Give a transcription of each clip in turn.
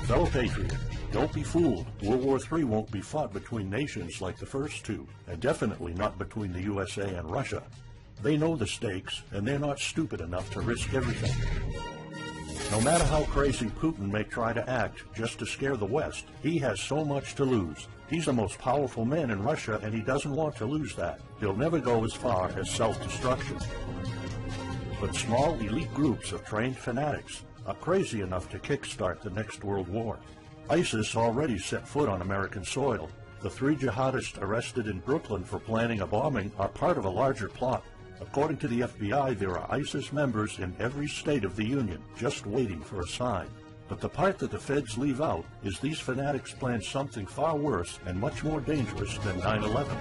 Fellow patriot, don't be fooled. World War III won't be fought between nations like the first two, and definitely not between the USA and Russia. They know the stakes, and they're not stupid enough to risk everything. No matter how crazy Putin may try to act just to scare the West, he has so much to lose. He's the most powerful man in Russia, and he doesn't want to lose that. He'll never go as far as self-destruction. But small elite groups of trained fanatics are crazy enough to kickstart the next world war. ISIS already set foot on American soil. The 3 jihadists arrested in Brooklyn for planning a bombing are part of a larger plot. According to the FBI, there are ISIS members in every state of the Union, just waiting for a sign. But the part that the feds leave out is these fanatics plan something far worse and much more dangerous than 9/11.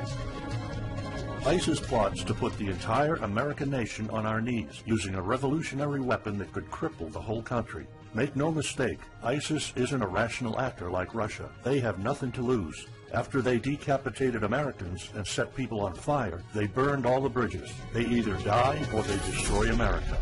ISIS plots to put the entire American nation on our knees, using a revolutionary weapon that could cripple the whole country. Make no mistake, ISIS isn't a rational actor like Russia. They have nothing to lose. After they decapitated Americans and set people on fire, they burned all the bridges. They either die or they destroy America.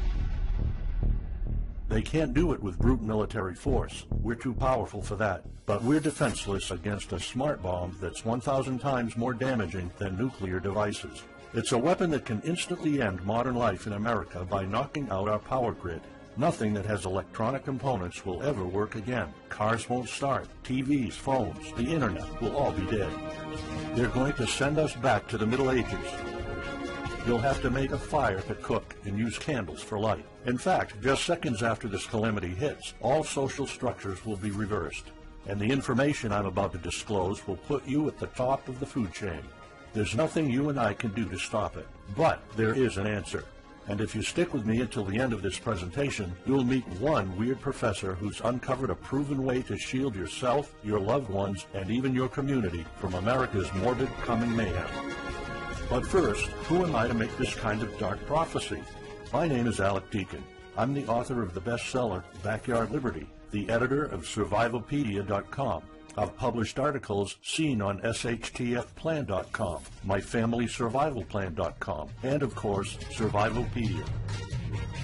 They can't do it with brute military force. We're too powerful for that. But we're defenseless against a smart bomb that's 1,000 times more damaging than nuclear devices. It's a weapon that can instantly end modern life in America by knocking out our power grid. Nothing that has electronic components will ever work again. Cars won't start. TVs, phones, the internet will all be dead. They're going to send us back to the Middle Ages. You'll have to make a fire to cook and use candles for light. In fact, just seconds after this calamity hits, all social structures will be reversed. And the information I'm about to disclose will put you at the top of the food chain. There's nothing you and I can do to stop it. But there is an answer. And if you stick with me until the end of this presentation, you'll meet one weird professor who's uncovered a proven way to shield yourself, your loved ones, and even your community from America's morbid coming mayhem. But first, who am I to make this kind of dark prophecy? My name is Alec Deacon. I'm the author of the bestseller, Backyard Liberty, the editor of Survivalpedia.com. I've published articles seen on SHTFplan.com, MyFamilySurvivalPlan.com, and of course, Survivalpedia.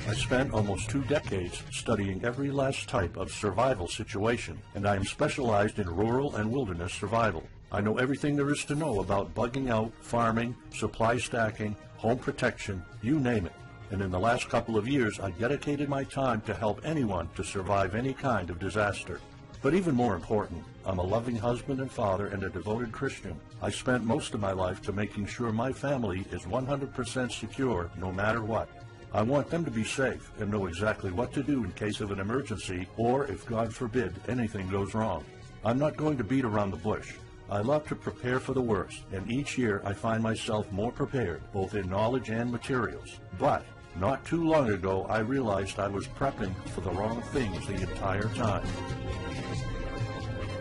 I spent almost 2 decades studying every last type of survival situation, and I am specialized in rural and wilderness survival. I know everything there is to know about bugging out, farming, supply stacking, home protection, you name it. And in the last couple of years, I dedicated my time to help anyone to survive any kind of disaster. But even more important, I'm a loving husband and father and a devoted Christian. I spent most of my life to making sure my family is 100% secure no matter what. I want them to be safe and know exactly what to do in case of an emergency or, if God forbid, anything goes wrong. I'm not going to beat around the bush. I love to prepare for the worst, and each year I find myself more prepared, both in knowledge and materials. But not too long ago, I realized I was prepping for the wrong things the entire time.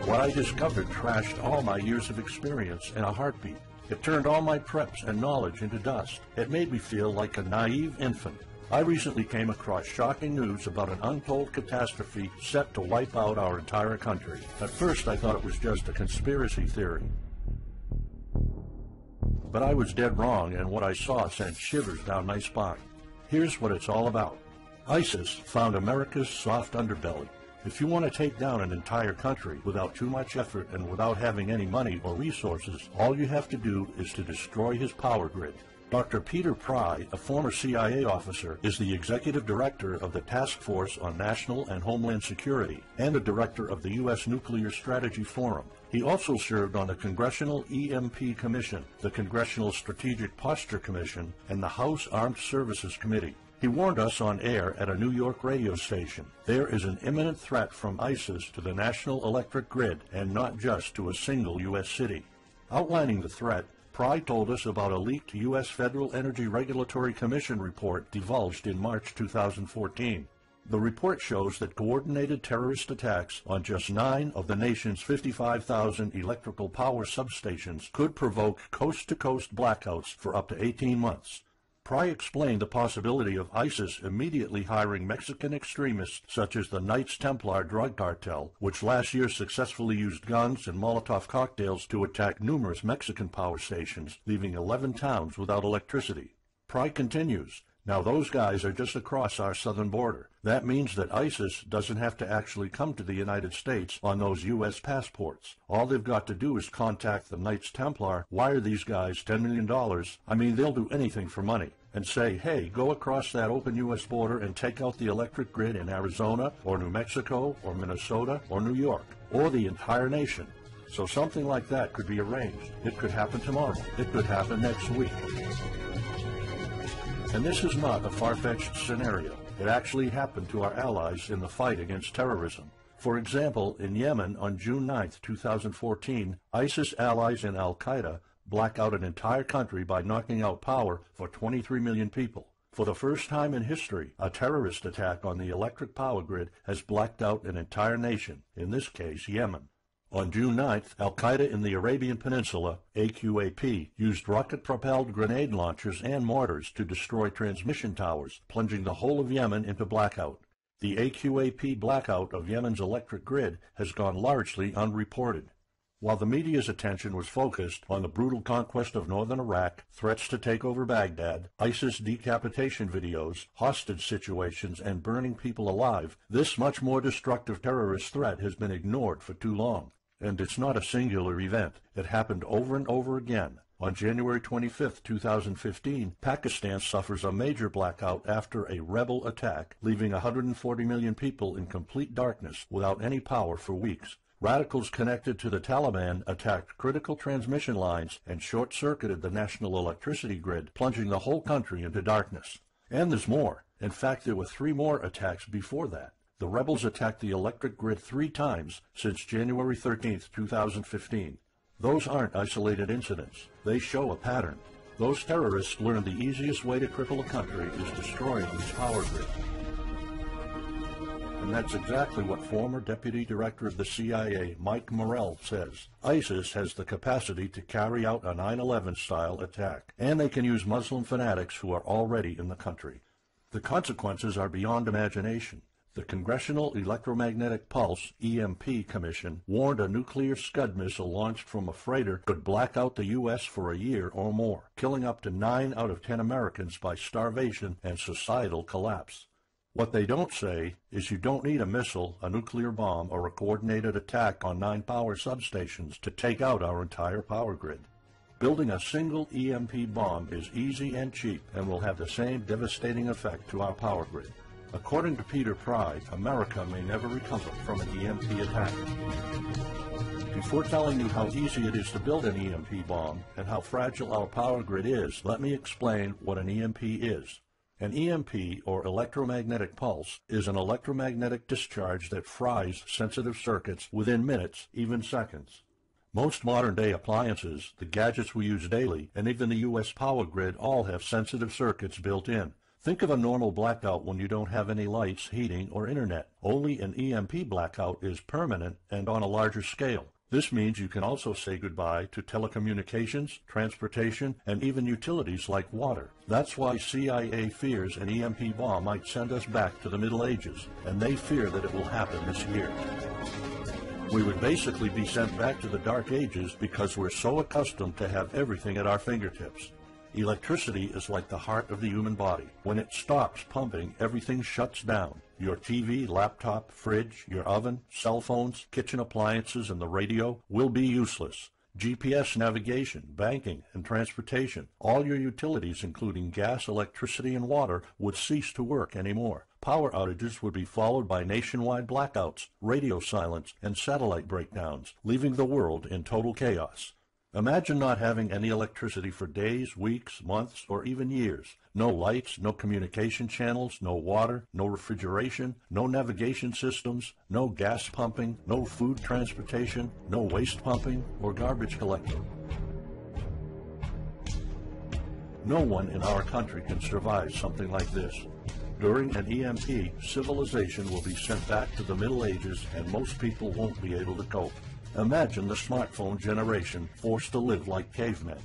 What I discovered trashed all my years of experience in a heartbeat. It turned all my preps and knowledge into dust. It made me feel like a naive infant. I recently came across shocking news about an untold catastrophe set to wipe out our entire country. At first, I thought it was just a conspiracy theory. But I was dead wrong, and what I saw sent shivers down my spine. Here's what it's all about. ISIS found America's soft underbelly. If you want to take down an entire country without too much effort and without having any money or resources, all you have to do is to destroy his power grid. Dr. Peter Pry, a former CIA officer, is the executive director of the Task Force on National and Homeland Security and the director of the U.S. Nuclear Strategy Forum. He also served on the Congressional EMP Commission, the Congressional Strategic Posture Commission, and the House Armed Services Committee. He warned us on air at a New York radio station. There is an imminent threat from ISIS to the national electric grid, and not just to a single U.S. city. Outlining the threat, Pry told us about a leaked U.S. Federal Energy Regulatory Commission report divulged in March 2014. The report shows that coordinated terrorist attacks on just 9 of the nation's 55,000 electrical power substations could provoke coast-to-coast blackouts for up to 18 months. Pry explained the possibility of ISIS immediately hiring Mexican extremists such as the Knights Templar drug cartel, which last year successfully used guns and Molotov cocktails to attack numerous Mexican power stations, leaving 11 towns without electricity. Pry continues, Now those guys are just across our southern border. That means that ISIS doesn't have to actually come to the United States on those U.S. passports. All they've got to do is contact the Knights Templar, wire these guys $10 million, I mean they'll do anything for money, and say, hey, go across that open U.S. border and take out the electric grid in Arizona or New Mexico or Minnesota or New York or the entire nation. So something like that could be arranged. It could happen tomorrow. It could happen next week. And this is not a far-fetched scenario. It actually happened to our allies in the fight against terrorism. For example, in Yemen on June 9, 2014, ISIS allies in al-Qaeda black out an entire country by knocking out power for 23 million people. For the first time in history, a terrorist attack on the electric power grid has blacked out an entire nation, in this case Yemen. On June 9th, al-Qaeda in the Arabian Peninsula, AQAP, used rocket-propelled grenade launchers and mortars to destroy transmission towers, plunging the whole of Yemen into blackout. The AQAP blackout of Yemen's electric grid has gone largely unreported. While the media's attention was focused on the brutal conquest of northern Iraq, threats to take over Baghdad, ISIS decapitation videos, hostage situations, and burning people alive, this much more destructive terrorist threat has been ignored for too long. And it's not a singular event. It happened over and over again. On January 25, 2015, Pakistan suffers a major blackout after a rebel attack, leaving 140 million people in complete darkness without any power for weeks. Radicals connected to the Taliban attacked critical transmission lines and short-circuited the national electricity grid, plunging the whole country into darkness. And there's more. In fact, there were 3 more attacks before that. The rebels attacked the electric grid 3 times since January 13, 2015. Those aren't isolated incidents. They show a pattern. Those terrorists learned the easiest way to cripple a country is destroying its power grid. And that's exactly what former Deputy Director of the CIA, Mike Morrell, says. ISIS has the capacity to carry out a 9/11-style attack, and they can use Muslim fanatics who are already in the country. The consequences are beyond imagination. The Congressional Electromagnetic Pulse, EMP, Commission warned a nuclear Scud missile launched from a freighter could black out the U.S. for a year or more, killing up to 9 out of 10 Americans by starvation and societal collapse. What they don't say is you don't need a missile, a nuclear bomb, or a coordinated attack on 9 power substations to take out our entire power grid. Building a single EMP bomb is easy and cheap and will have the same devastating effect to our power grid. According to Peter Pry, America may never recover from an EMP attack. Before telling you how easy it is to build an EMP bomb and how fragile our power grid is, let me explain what an EMP is. An EMP, or electromagnetic pulse, is an electromagnetic discharge that fries sensitive circuits within minutes, even seconds. Most modern-day appliances, the gadgets we use daily, and even the U.S. power grid all have sensitive circuits built in. Think of a normal blackout when you don't have any lights, heating, or internet. Only an EMP blackout is permanent and on a larger scale. This means you can also say goodbye to telecommunications, transportation, and even utilities like water. That's why CIA fears an EMP bomb might send us back to the Middle Ages, and they fear that it will happen this year. We would basically be sent back to the Dark Ages because we're so accustomed to have everything at our fingertips. Electricity is like the heart of the human body. When it stops pumping, everything shuts down. Your TV, laptop, fridge, your oven, cell phones, kitchen appliances, and the radio will be useless. GPS navigation, banking, and transportation, all your utilities, including gas, electricity, and water, would cease to work anymore. Power outages would be followed by nationwide blackouts, radio silence, and satellite breakdowns, leaving the world in total chaos. Imagine not having any electricity for days, weeks, months, or even years. No lights, no communication channels, no water, no refrigeration, no navigation systems, no gas pumping, no food transportation, no waste pumping, or garbage collecting. No one in our country can survive something like this. During an EMP, civilization will be sent back to the Middle Ages and most people won't be able to cope. Imagine the smartphone generation forced to live like cavemen.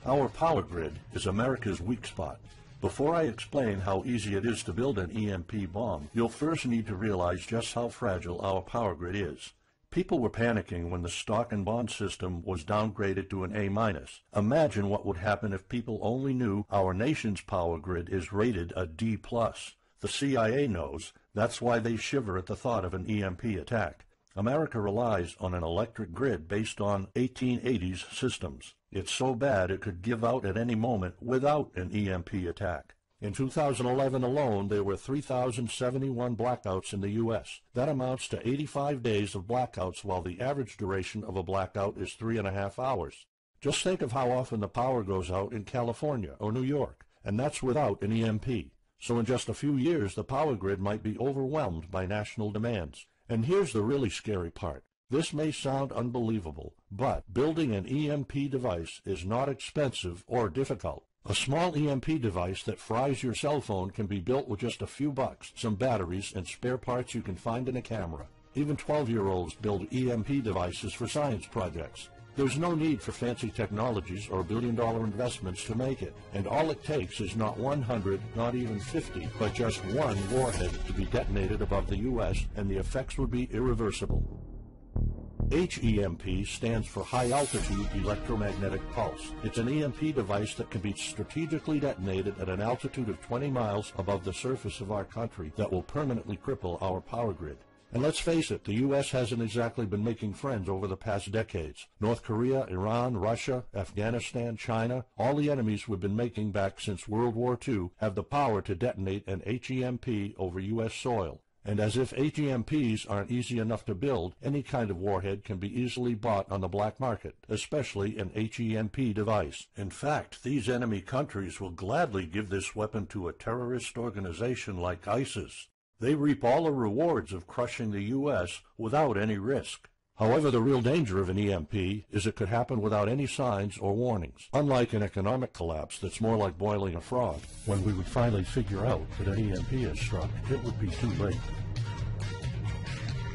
Our power grid is America's weak spot. Before I explain how easy it is to build an EMP bomb, you'll first need to realize just how fragile our power grid is. People were panicking when the stock and bond system was downgraded to an A-. Imagine what would happen if people only knew our nation's power grid is rated a D+. The CIA knows. That's why they shiver at the thought of an EMP attack. America relies on an electric grid based on 1880s systems. It's so bad it could give out at any moment without an EMP attack. In 2011 alone, there were 3,071 blackouts in the U.S. That amounts to 85 days of blackouts, while the average duration of a blackout is 3.5 hours. Just think of how often the power goes out in California or New York, and that's without an EMP. So in just a few years, the power grid might be overwhelmed by national demands. And here's the really scary part. This may sound unbelievable, but building an EMP device is not expensive or difficult. A small EMP device that fries your cell phone can be built with just a few bucks, some batteries, and spare parts you can find in a camera. Even 12-year-olds build EMP devices for science projects. There's no need for fancy technologies or billion-dollar investments to make it, and all it takes is not 100, not even 50, but just one warhead to be detonated above the U.S., and the effects would be irreversible. HEMP stands for High Altitude Electromagnetic Pulse. It's an EMP device that can be strategically detonated at an altitude of 20 miles above the surface of our country that will permanently cripple our power grid. And let's face it, the U.S. hasn't exactly been making friends over the past decades. North Korea, Iran, Russia, Afghanistan, China, all the enemies we've been making back since World War II have the power to detonate an HEMP over U.S. soil. And as if HEMPs aren't easy enough to build, any kind of warhead can be easily bought on the black market, especially an HEMP device. In fact, these enemy countries will gladly give this weapon to a terrorist organization like ISIS. They reap all the rewards of crushing the U.S. without any risk. However, the real danger of an EMP is it could happen without any signs or warnings. Unlike an economic collapse that's more like boiling a frog, when we would finally figure out that an EMP has struck, it would be too late.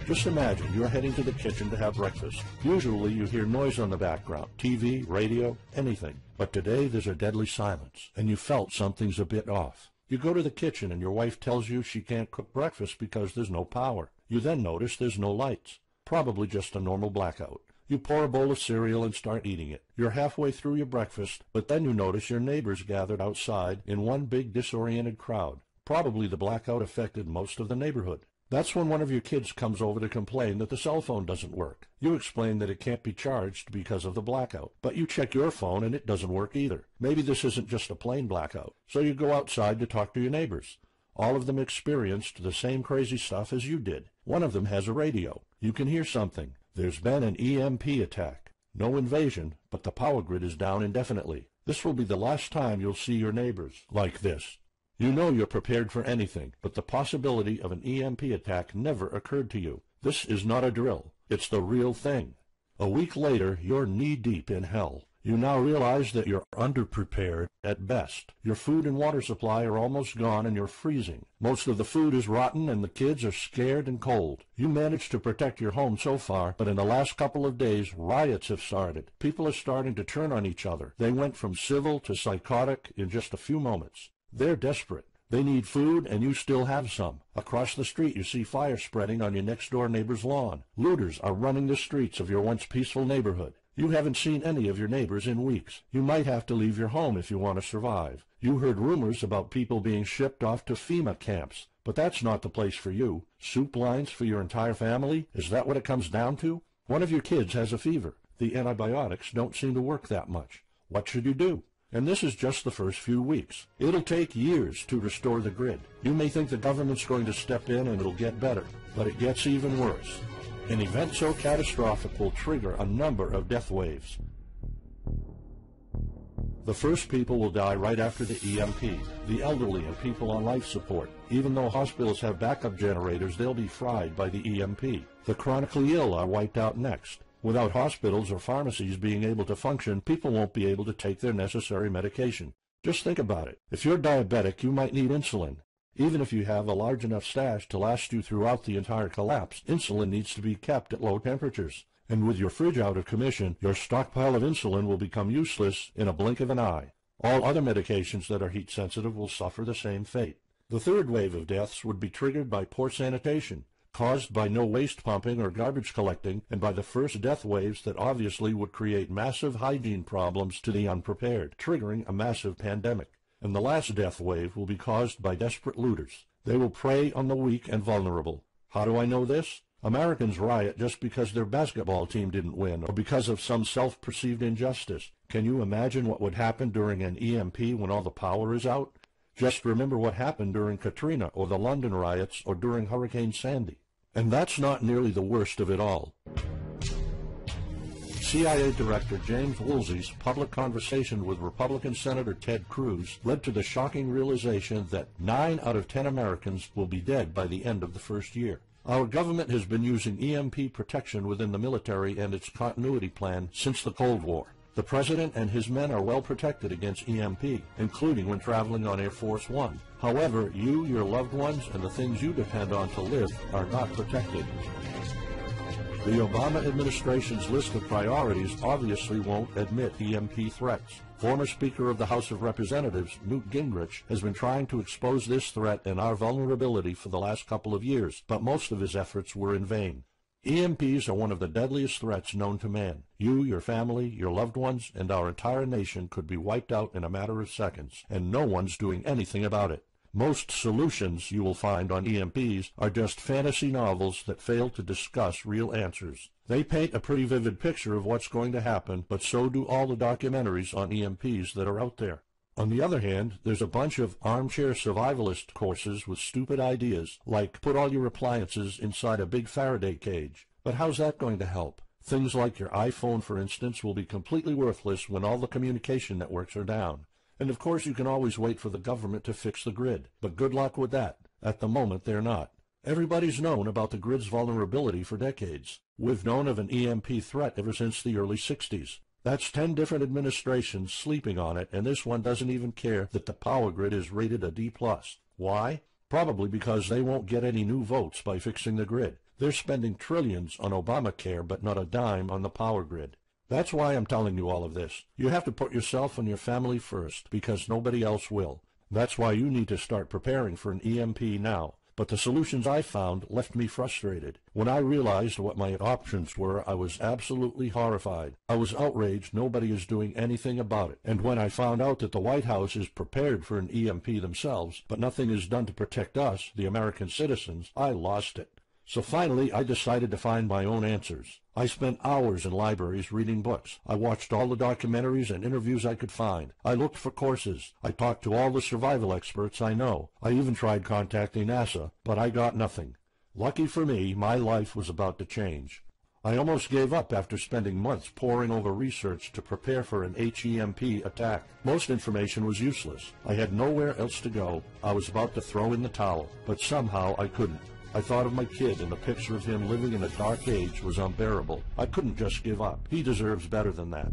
Just imagine you're heading to the kitchen to have breakfast. Usually you hear noise on the background, TV, radio, anything. But today there's a deadly silence, and you felt something's a bit off. You go to the kitchen and your wife tells you she can't cook breakfast because there's no power. You then notice there's no lights. Probably just a normal blackout. You pour a bowl of cereal and start eating it. You're halfway through your breakfast, but then you notice your neighbors gathered outside in one big disoriented crowd. Probably the blackout affected most of the neighborhood. That's when one of your kids comes over to complain that the cell phone doesn't work. You explain that it can't be charged because of the blackout, but you check your phone and it doesn't work either. Maybe this isn't just a plain blackout, so you go outside to talk to your neighbors. All of them experienced the same crazy stuff as you did. One of them has a radio. You can hear something. There's been an EMP attack. No invasion, but the power grid is down indefinitely. This will be the last time you'll see your neighbors like this. You know you're prepared for anything, but the possibility of an EMP attack never occurred to you. This is not a drill. It's the real thing. A week later, you're knee-deep in hell. You now realize that you're underprepared at best. Your food and water supply are almost gone and you're freezing. Most of the food is rotten and the kids are scared and cold. You managed to protect your home so far, but in the last couple of days, riots have started. People are starting to turn on each other. They went from civil to psychotic in just a few moments. They're desperate. They need food, and you still have some. Across the street, you see fire spreading on your next-door neighbor's lawn. Looters are running the streets of your once peaceful neighborhood. You haven't seen any of your neighbors in weeks. You might have to leave your home if you want to survive. You heard rumors about people being shipped off to FEMA camps, but that's not the place for you. Soup lines for your entire family? Is that what it comes down to? One of your kids has a fever. The antibiotics don't seem to work that much. What should you do? And this is just the first few weeks. It'll take years to restore the grid. You may think the government's going to step in and it'll get better, but it gets even worse. An event so catastrophic will trigger a number of death waves. The first people will die right after the EMP, the elderly and people on life support. Even though hospitals have backup generators, they'll be fried by the EMP. The chronically ill are wiped out next. Without hospitals or pharmacies being able to function, people won't be able to take their necessary medication. Just think about it. If you're diabetic, you might need insulin. Even if you have a large enough stash to last you throughout the entire collapse, insulin needs to be kept at low temperatures. And with your fridge out of commission, your stockpile of insulin will become useless in a blink of an eye. All other medications that are heat sensitive will suffer the same fate. The third wave of deaths would be triggered by poor sanitation. caused by no waste pumping or garbage collecting, and by the first death waves that obviously would create massive hygiene problems to the unprepared, triggering a massive pandemic. And the last death wave will be caused by desperate looters. They will prey on the weak and vulnerable. How do I know this? Americans riot just because their basketball team didn't win, or because of some self-perceived injustice. Can you imagine what would happen during an EMP when all the power is out? Just remember what happened during Katrina, or the London riots, or during Hurricane Sandy. And that's not nearly the worst of it all. CIA Director James Woolsey's public conversation with Republican Senator Ted Cruz led to the shocking realization that 9 out of 10 Americans will be dead by the end of the first year. Our government has been using EMP protection within the military and its continuity plan since the Cold War. The President and his men are well protected against EMP, including when traveling on Air Force One. However, you, your loved ones, and the things you depend on to live are not protected. The Obama administration's list of priorities obviously won't admit EMP threats. Former Speaker of the House of Representatives, Newt Gingrich, has been trying to expose this threat and our vulnerability for the last couple of years, but most of his efforts were in vain. EMPs are one of the deadliest threats known to man. You, your family, your loved ones, and our entire nation could be wiped out in a matter of seconds, and no one's doing anything about it. Most solutions you will find on EMPs are just fantasy novels that fail to discuss real answers. They paint a pretty vivid picture of what's going to happen, but so do all the documentaries on EMPs that are out there. On the other hand, there's a bunch of armchair survivalist courses with stupid ideas, like put all your appliances inside a big Faraday cage. But how's that going to help? Things like your iPhone, for instance, will be completely worthless when all the communication networks are down. And of course you can always wait for the government to fix the grid, but good luck with that. At the moment they're not. Everybody's known about the grid's vulnerability for decades. We've known of an EMP threat ever since the early 60s. That's 10 different administrations sleeping on it, and this one doesn't even care that the power grid is rated a D+. Why? Probably because they won't get any new votes by fixing the grid. They're spending trillions on Obamacare, but not a dime on the power grid. That's why I'm telling you all of this. You have to put yourself and your family first, because nobody else will. That's why you need to start preparing for an EMP now. But the solutions I found left me frustrated. When I realized what my options were, I was absolutely horrified. I was outraged nobody is doing anything about it. And when I found out that the White House is prepared for an EMP themselves, but nothing is done to protect us, the American citizens, I lost it. So finally, I decided to find my own answers. I spent hours in libraries reading books. I watched all the documentaries and interviews I could find. I looked for courses. I talked to all the survival experts I know. I even tried contacting NASA, but I got nothing. Lucky for me, my life was about to change. I almost gave up after spending months poring over research to prepare for an HEMP attack. Most information was useless. I had nowhere else to go. I was about to throw in the towel, but somehow I couldn't. I thought of my kid, and the picture of him living in a dark age was unbearable. I couldn't just give up. He deserves better than that.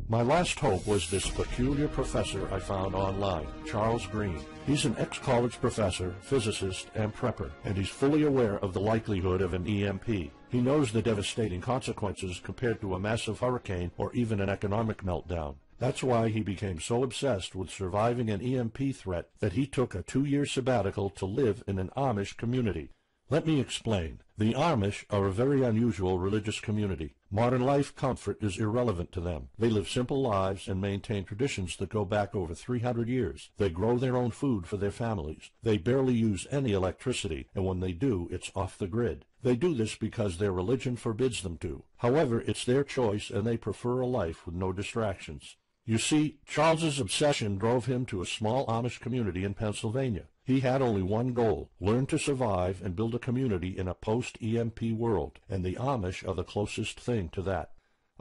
My last hope was this peculiar professor I found online, Charles Green. He's an ex-college professor, physicist, and prepper, and he's fully aware of the likelihood of an EMP. He knows the devastating consequences compared to a massive hurricane or even an economic meltdown. That's why he became so obsessed with surviving an EMP threat that he took a 2-year sabbatical to live in an Amish community. Let me explain. The Amish are a very unusual religious community. Modern life comfort is irrelevant to them. They live simple lives and maintain traditions that go back over 300 years. They grow their own food for their families. They barely use any electricity, and when they do, it's off the grid. They do this because their religion forbids them to. However, it's their choice, and they prefer a life with no distractions. You see, Charles's obsession drove him to a small Amish community in Pennsylvania. He had only one goal: learn to survive and build a community in a post-EMP world, and the Amish are the closest thing to that.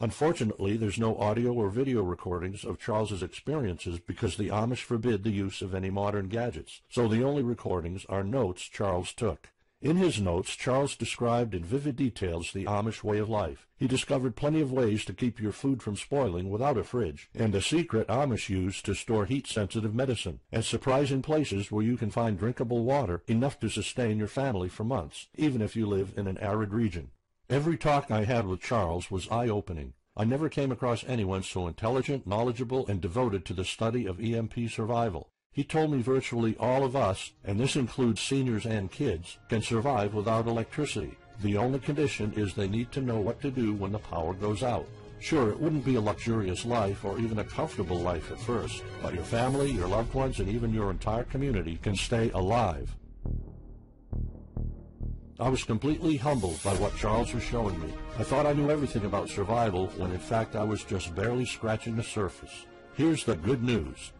Unfortunately, there's no audio or video recordings of Charles's experiences because the Amish forbid the use of any modern gadgets, so the only recordings are notes Charles took. In his notes, Charles described in vivid details the Amish way of life. He discovered plenty of ways to keep your food from spoiling without a fridge, and a secret Amish use to store heat-sensitive medicine, and surprising places where you can find drinkable water enough to sustain your family for months, even if you live in an arid region. Every talk I had with Charles was eye-opening. I never came across anyone so intelligent, knowledgeable, and devoted to the study of EMP survival. He told me virtually all of us, and this includes seniors and kids, can survive without electricity. The only condition is they need to know what to do when the power goes out. Sure, it wouldn't be a luxurious life or even a comfortable life at first, but your family, your loved ones, and even your entire community can stay alive. I was completely humbled by what Charles was showing me. I thought I knew everything about survival when in fact I was just barely scratching the surface. Here's the good news.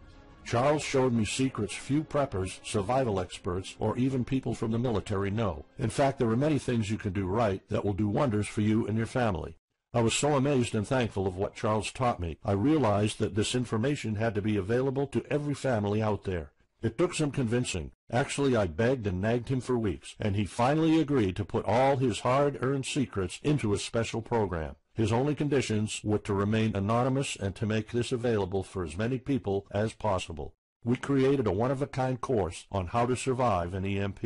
Charles showed me secrets few preppers, survival experts, or even people from the military know. In fact, there are many things you can do right that will do wonders for you and your family. I was so amazed and thankful of what Charles taught me. I realized that this information had to be available to every family out there. It took some convincing. Actually, I begged and nagged him for weeks, and he finally agreed to put all his hard-earned secrets into a special program. His only conditions were to remain anonymous and to make this available for as many people as possible. We created a one-of-a-kind course on how to survive an EMP.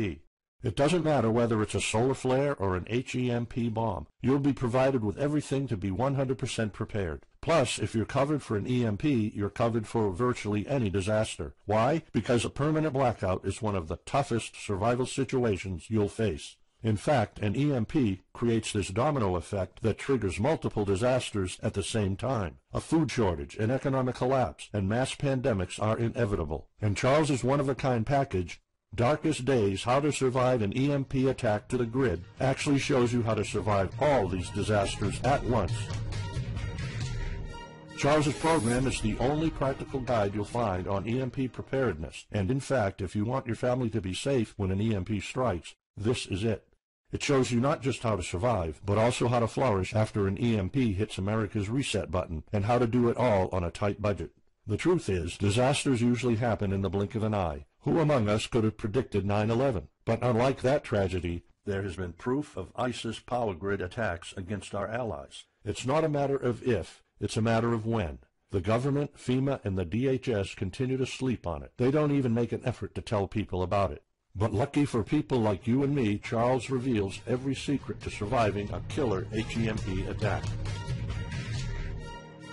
It doesn't matter whether it's a solar flare or an HEMP bomb. You'll be provided with everything to be 100% prepared. Plus, if you're covered for an EMP, you're covered for virtually any disaster. Why? Because a permanent blackout is one of the toughest survival situations you'll face. In fact, an EMP creates this domino effect that triggers multiple disasters at the same time. A food shortage, an economic collapse, and mass pandemics are inevitable. And Charles's one-of-a-kind package, Darkest Days, How to Survive an EMP Attack to the Grid, actually shows you how to survive all these disasters at once. Charles's program is the only practical guide you'll find on EMP preparedness, and in fact, if you want your family to be safe when an EMP strikes, this is it. It shows you not just how to survive, but also how to flourish after an EMP hits America's reset button, and how to do it all on a tight budget. The truth is, disasters usually happen in the blink of an eye. Who among us could have predicted 9/11? But unlike that tragedy, there has been proof of ISIS power grid attacks against our allies. It's not a matter of if, it's a matter of when. The government, FEMA, and the DHS continue to sleep on it. They don't even make an effort to tell people about it. But lucky for people like you and me, Charles reveals every secret to surviving a killer HEMP attack.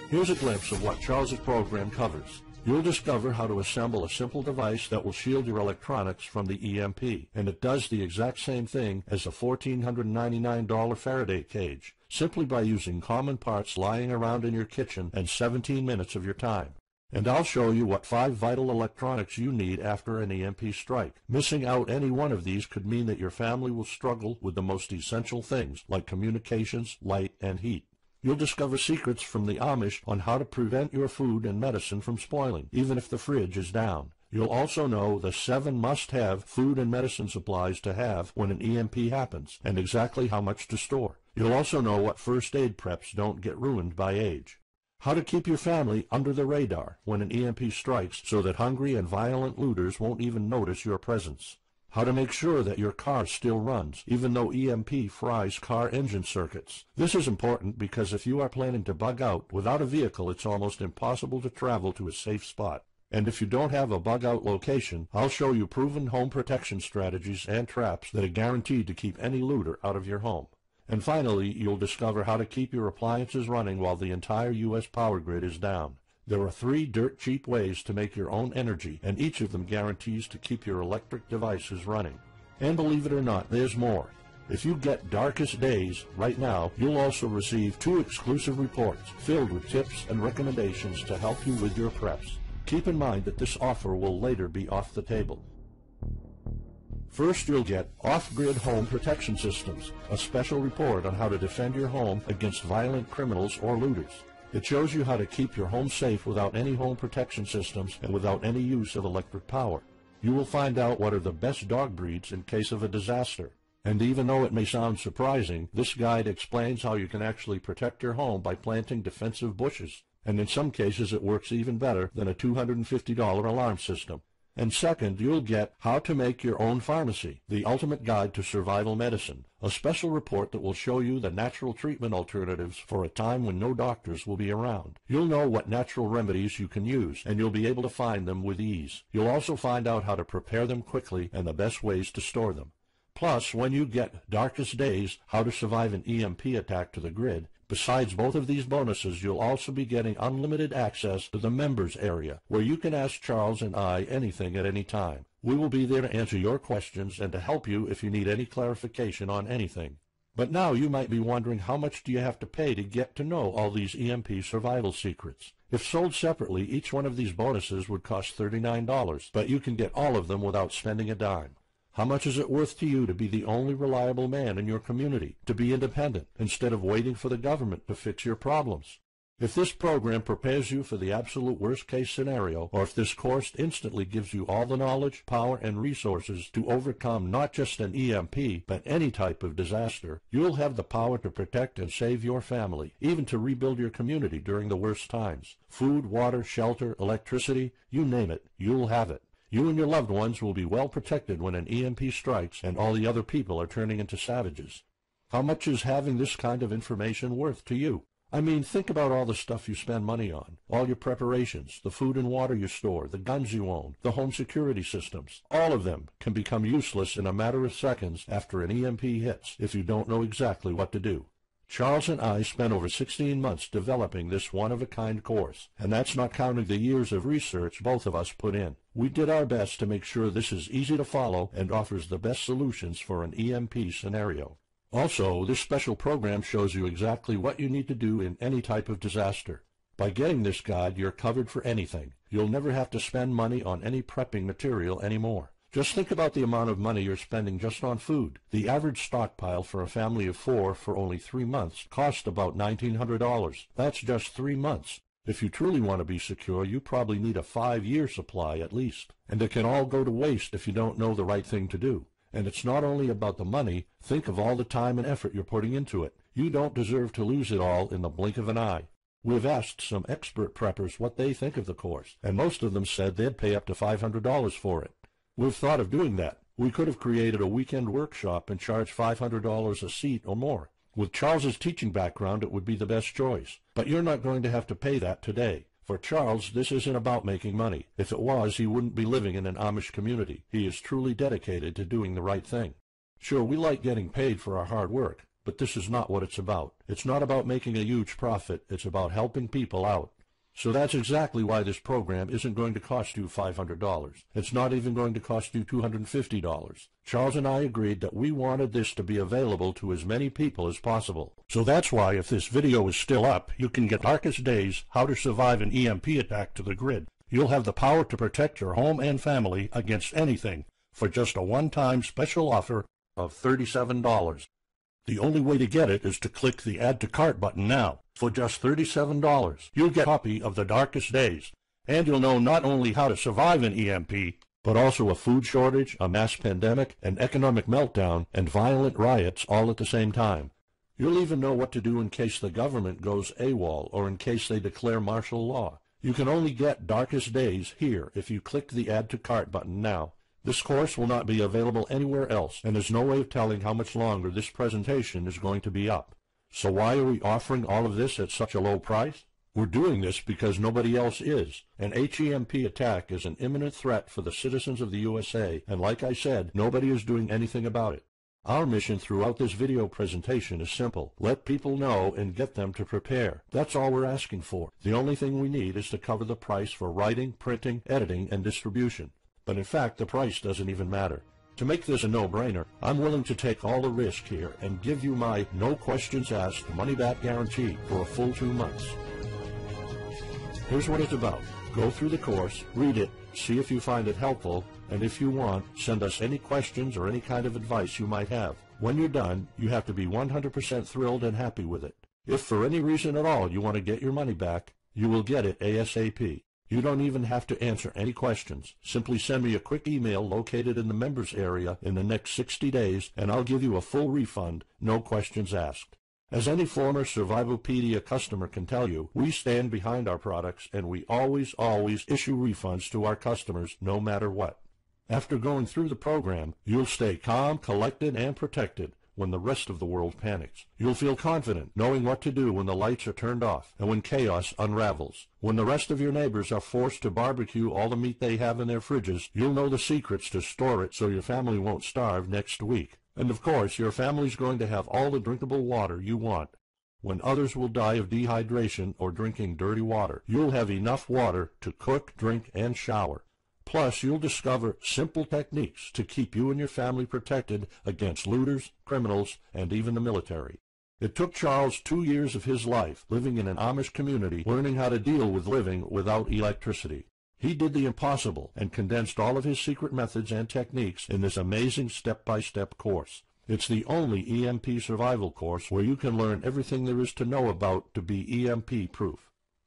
Here's a glimpse of what Charles's program covers. You'll discover how to assemble a simple device that will shield your electronics from the EMP, and it does the exact same thing as a $1,499 Faraday cage, simply by using common parts lying around in your kitchen and 17 minutes of your time. And I'll show you what 5 vital electronics you need after an EMP strike. Missing out any one of these could mean that your family will struggle with the most essential things like communications, light, and heat. You'll discover secrets from the Amish on how to prevent your food and medicine from spoiling, even if the fridge is down. You'll also know the 7 must-have food and medicine supplies to have when an EMP happens, and exactly how much to store. You'll also know what first aid preps don't get ruined by age. How to keep your family under the radar when an EMP strikes so that hungry and violent looters won't even notice your presence. How to make sure that your car still runs, even though EMP fries car engine circuits. This is important because if you are planning to bug out, without a vehicle it's almost impossible to travel to a safe spot. And if you don't have a bug-out location, I'll show you proven home protection strategies and traps that are guaranteed to keep any looter out of your home. And finally, you'll discover how to keep your appliances running while the entire U.S. power grid is down. There are 3 dirt-cheap ways to make your own energy, and each of them guarantees to keep your electric devices running. And believe it or not, there's more. If you get Darkest Days right now, you'll also receive 2 exclusive reports filled with tips and recommendations to help you with your preps. Keep in mind that this offer will later be off the table. First, you'll get Off-Grid Home Protection Systems, a special report on how to defend your home against violent criminals or looters. It shows you how to keep your home safe without any home protection systems and without any use of electric power. You will find out what are the best dog breeds in case of a disaster. And even though it may sound surprising, this guide explains how you can actually protect your home by planting defensive bushes. And in some cases it works even better than a $250 alarm system. And second, you'll get How to Make Your Own Pharmacy, the ultimate guide to survival medicine, a special report that will show you the natural treatment alternatives for a time when no doctors will be around. You'll know what natural remedies you can use, and you'll be able to find them with ease. You'll also find out how to prepare them quickly and the best ways to store them. Plus, when you get Darkest Days, How to Survive an EMP Attack to the Grid, Besides both of these bonuses, you'll also be getting unlimited access to the members area, where you can ask Charles and I anything at any time. We will be there to answer your questions and to help you if you need any clarification on anything. But now you might be wondering, how much do you have to pay to get to know all these EMP survival secrets? If sold separately, each one of these bonuses would cost $39, but you can get all of them without spending a dime. How much is it worth to you to be the only reliable man in your community, to be independent, instead of waiting for the government to fix your problems? If this program prepares you for the absolute worst-case scenario, or if this course instantly gives you all the knowledge, power, and resources to overcome not just an EMP, but any type of disaster, you'll have the power to protect and save your family, even to rebuild your community during the worst times. Food, water, shelter, electricity, you name it, you'll have it. You and your loved ones will be well protected when an EMP strikes and all the other people are turning into savages. How much is having this kind of information worth to you? I mean, think about all the stuff you spend money on, all your preparations, the food and water you store, the guns you own, the home security systems. All of them can become useless in a matter of seconds after an EMP hits if you don't know exactly what to do. Charles and I spent over 16 months developing this one-of-a-kind course, and that's not counting the years of research both of us put in. We did our best to make sure this is easy to follow and offers the best solutions for an EMP scenario. Also, this special program shows you exactly what you need to do in any type of disaster. By getting this guide, you're covered for anything. You'll never have to spend money on any prepping material anymore. Just think about the amount of money you're spending just on food. The average stockpile for a family of 4 for only 3 months costs about $1,900. That's just 3 months. If you truly want to be secure, you probably need a 5-year supply at least. And it can all go to waste if you don't know the right thing to do. And it's not only about the money. Think of all the time and effort you're putting into it. You don't deserve to lose it all in the blink of an eye. We've asked some expert preppers what they think of the course, and most of them said they'd pay up to $500 for it. We've thought of doing that. We could have created a weekend workshop and charged $500 a seat or more. With Charles's teaching background, it would be the best choice. But you're not going to have to pay that today. For Charles, this isn't about making money. If it was, he wouldn't be living in an Amish community. He is truly dedicated to doing the right thing. Sure, we like getting paid for our hard work, but this is not what it's about. It's not about making a huge profit. It's about helping people out. So that's exactly why this program isn't going to cost you $500. It's not even going to cost you $250. Charles and I agreed that we wanted this to be available to as many people as possible. So that's why, if this video is still up, you can get Darkest Days, How to Survive an EMP Attack to the grid. You'll have the power to protect your home and family against anything for just a one-time special offer of $37. The only way to get it is to click the Add to Cart button now. For just $37, you'll get a copy of The Darkest Days, and you'll know not only how to survive an EMP, but also a food shortage, a mass pandemic, an economic meltdown, and violent riots all at the same time. You'll even know what to do in case the government goes AWOL or in case they declare martial law. You can only get Darkest Days here if you click the Add to Cart button now. This course will not be available anywhere else, and there's no way of telling how much longer this presentation is going to be up. So why are we offering all of this at such a low price? We're doing this because nobody else is. An HEMP attack is an imminent threat for the citizens of the USA, and like I said, nobody is doing anything about it. Our mission throughout this video presentation is simple. Let people know and get them to prepare. That's all we're asking for. The only thing we need is to cover the price for writing, printing, editing, and distribution. But in fact, the price doesn't even matter. To make this a no-brainer, I'm willing to take all the risk here and give you my no questions asked money-back guarantee for a full 2 months. Here's what it's about. Go through the course, read it, see if you find it helpful, and if you want, send us any questions or any kind of advice you might have. When you're done, you have to be 100% thrilled and happy with it. If for any reason at all you want to get your money back, you will get it ASAP. You don't even have to answer any questions. Simply send me a quick email located in the members area in the next 60 days, and I'll give you a full refund, no questions asked. As any former Survivalpedia customer can tell you, we stand behind our products, and we always issue refunds to our customers no matter what. After going through the program, you'll stay calm, collected, and protected when the rest of the world panics. You'll feel confident knowing what to do when the lights are turned off and when chaos unravels. When the rest of your neighbors are forced to barbecue all the meat they have in their fridges, you'll know the secrets to store it so your family won't starve next week. And of course, your family's going to have all the drinkable water you want. When others will die of dehydration or drinking dirty water, you'll have enough water to cook, drink, and shower. Plus, you'll discover simple techniques to keep you and your family protected against looters, criminals, and even the military. It took Charles 2 years of his life living in an Amish community learning how to deal with living without electricity. He did the impossible and condensed all of his secret methods and techniques in this amazing step-by-step course. It's the only EMP survival course where you can learn everything there is to know about to be EMP-proof.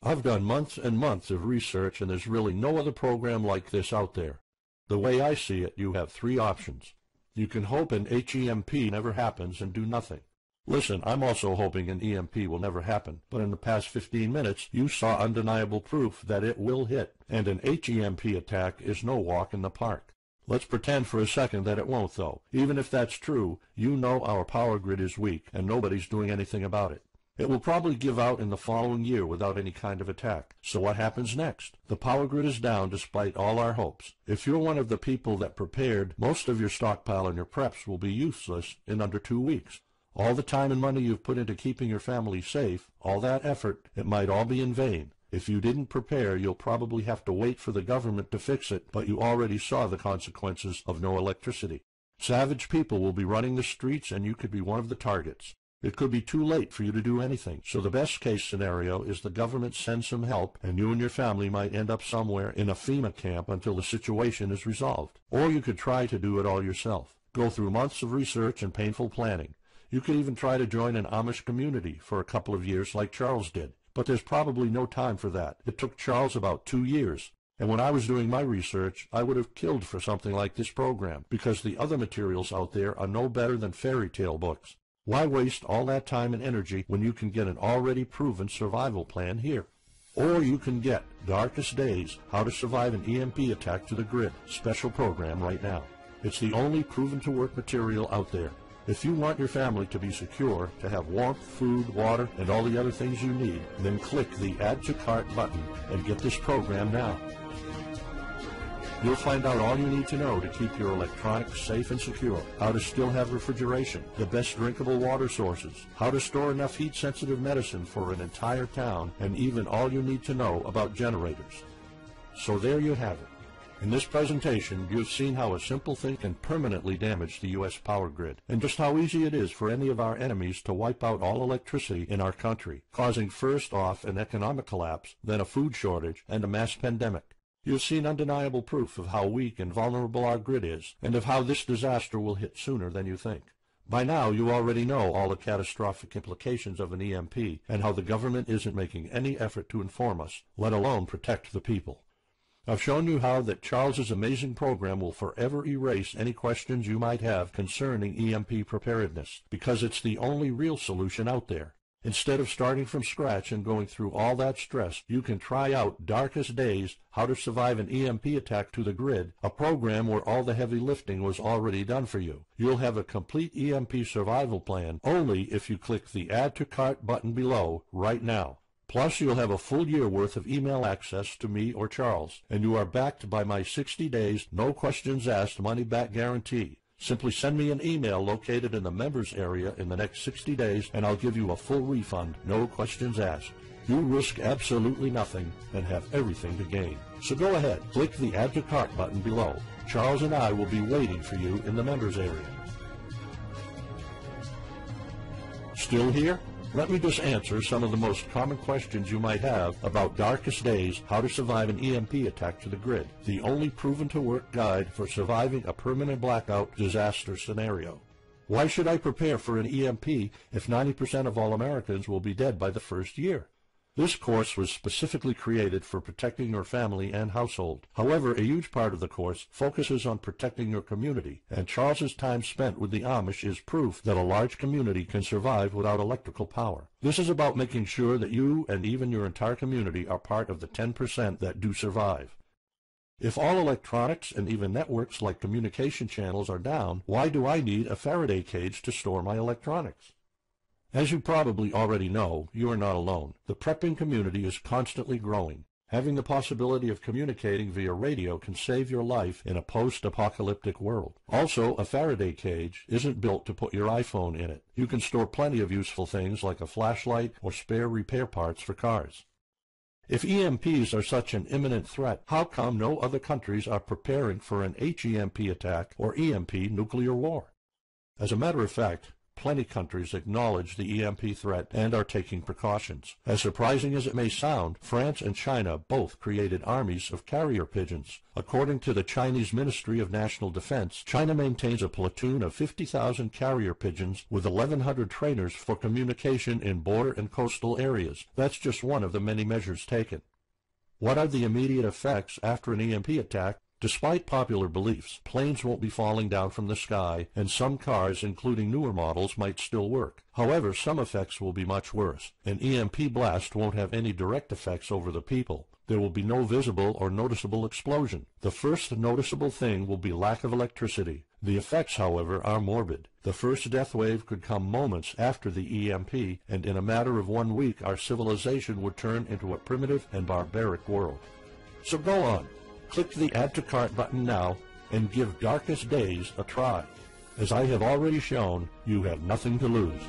I've done months and months of research, and there's really no other program like this out there. The way I see it, you have 3 options. You can hope an HEMP never happens and do nothing. Listen, I'm also hoping an EMP will never happen, but in the past 15 minutes, you saw undeniable proof that it will hit, and an HEMP attack is no walk in the park. Let's pretend for a second that it won't, though. Even if that's true, you know our power grid is weak, and nobody's doing anything about it. It will probably give out in the following year without any kind of attack. So what happens next? The power grid is down despite all our hopes. If you're one of the people that prepared, most of your stockpile and your preps will be useless in under 2 weeks. All the time and money you've put into keeping your family safe, all that effort, it might all be in vain. If you didn't prepare, you'll probably have to wait for the government to fix it, but you already saw the consequences of no electricity. Savage people will be running the streets, and you could be one of the targets. It could be too late for you to do anything, so the best-case scenario is the government sends some help, and you and your family might end up somewhere in a FEMA camp until the situation is resolved. Or you could try to do it all yourself. Go through months of research and painful planning. You could even try to join an Amish community for a couple of years like Charles did. But there's probably no time for that. It took Charles about 2 years. And when I was doing my research, I would have killed for something like this program, because the other materials out there are no better than fairy tale books. Why waste all that time and energy when you can get an already proven survival plan here? Or you can get Darkest Days, How to Survive an EMP Attack to the Grid special program right now. It's the only proven-to-work material out there. If you want your family to be secure, to have warmth, food, water, and all the other things you need, then click the Add to Cart button and get this program now. You'll find out all you need to know to keep your electronics safe and secure, how to still have refrigeration, the best drinkable water sources, how to store enough heat-sensitive medicine for an entire town, and even all you need to know about generators. So there you have it. In this presentation, you've seen how a simple thing can permanently damage the U.S. power grid, and just how easy it is for any of our enemies to wipe out all electricity in our country, causing first off an economic collapse, then a food shortage, and a mass pandemic. You've seen undeniable proof of how weak and vulnerable our grid is, and of how this disaster will hit sooner than you think. By now, you already know all the catastrophic implications of an EMP, and how the government isn't making any effort to inform us, let alone protect the people. I've shown you how that Charles's amazing program will forever erase any questions you might have concerning EMP preparedness, because it's the only real solution out there. Instead of starting from scratch and going through all that stress, you can try out Darkest Days, How to Survive an EMP Attack to the Grid, a program where all the heavy lifting was already done for you. You'll have a complete EMP survival plan only if you click the Add to Cart button below right now. Plus, you'll have a full year worth of email access to me or Charles, and you are backed by my 60 days, no questions asked money-back guarantee. Simply send me an email located in the members area in the next 60 days, and I'll give you a full refund, no questions asked. You risk absolutely nothing and have everything to gain. So go ahead, click the Add to Cart button below. Charles and I will be waiting for you in the members area. Still here? Let me just answer some of the most common questions you might have about Darkest Days, How to Survive an EMP Attack to the Grid, the only proven-to-work guide for surviving a permanent blackout disaster scenario. Why should I prepare for an EMP if 90% of all Americans will be dead by the first year? This course was specifically created for protecting your family and household. However, a huge part of the course focuses on protecting your community, and Charles's time spent with the Amish is proof that a large community can survive without electrical power. This is about making sure that you and even your entire community are part of the 10% that do survive. If all electronics and even networks like communication channels are down, why do I need a Faraday cage to store my electronics? As you probably already know, you are not alone. The prepping community is constantly growing. Having the possibility of communicating via radio can save your life in a post-apocalyptic world. Also, a Faraday cage isn't built to put your iPhone in it. You can store plenty of useful things like a flashlight or spare repair parts for cars. If EMPs are such an imminent threat, how come no other countries are preparing for an HEMP attack or EMP nuclear war? As a matter of fact, plenty countries acknowledge the EMP threat and are taking precautions. As surprising as it may sound, France and China both created armies of carrier pigeons. According to the Chinese Ministry of National Defense, China maintains a platoon of 50,000 carrier pigeons with 1,100 trainers for communication in border and coastal areas. That's just one of the many measures taken. What are the immediate effects after an EMP attack? Despite popular beliefs, planes won't be falling down from the sky, and some cars, including newer models, might still work. However, some effects will be much worse. An EMP blast won't have any direct effects over the people. There will be no visible or noticeable explosion. The first noticeable thing will be lack of electricity. The effects, however, are morbid. The first death wave could come moments after the EMP, and in a matter of 1 week, our civilization would turn into a primitive and barbaric world. So go on. Click the Add to Cart button now and give Darkest Days a try. As I have already shown, you have nothing to lose.